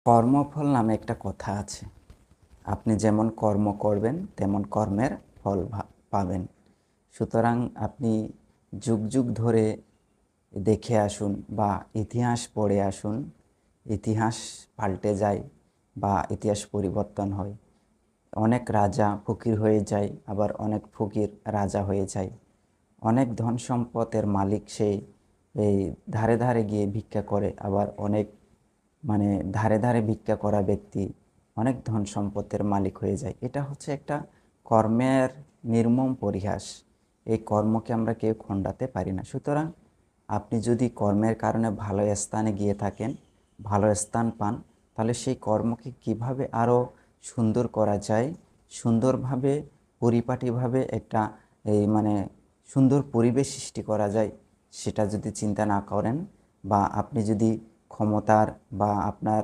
কর্মফল নামে একটা কথা আছে। আপনি যেমন কর্ম করবেন তেমন কর্মের ফল পাবেন। সুতরাং আপনি যুগ যুগ ধরে দেখে আসুন বা ইতিহাস পড়ে আসুন, ইতিহাস পাল্টে যায় বা ইতিহাস পরিবর্তন হয়। অনেক রাজা ফকির হয়ে যায়, আবার অনেক ফকির রাজা হয়ে যায়। অনেক ধন সম্পদের মালিক সে এই ধারে ধারে গিয়ে ভিক্ষা করে, আবার অনেক ধারে ধারে ভিক্ষা করা ব্যক্তি অনেক ধন সম্পদের মালিক হয়ে যায়। এটা হচ্ছে একটা কর্মের নির্মম পরিহাস। এই কর্মকে আমরা কেউ খণ্ডাতে পারি না। সুতরাং আপনি যদি কর্মের কারণে ভালো স্থানে গিয়ে থাকেন, ভালো স্থান পান, তাহলে সেই কর্মকে কিভাবে আরও সুন্দর করা যায়, সুন্দরভাবে পরিপাটিভাবে একটা সুন্দর পরিবেশ সৃষ্টি করা যায়, সেটা যদি চিন্তা না করেন বা আপনি যদি ক্ষমতার বা আপনার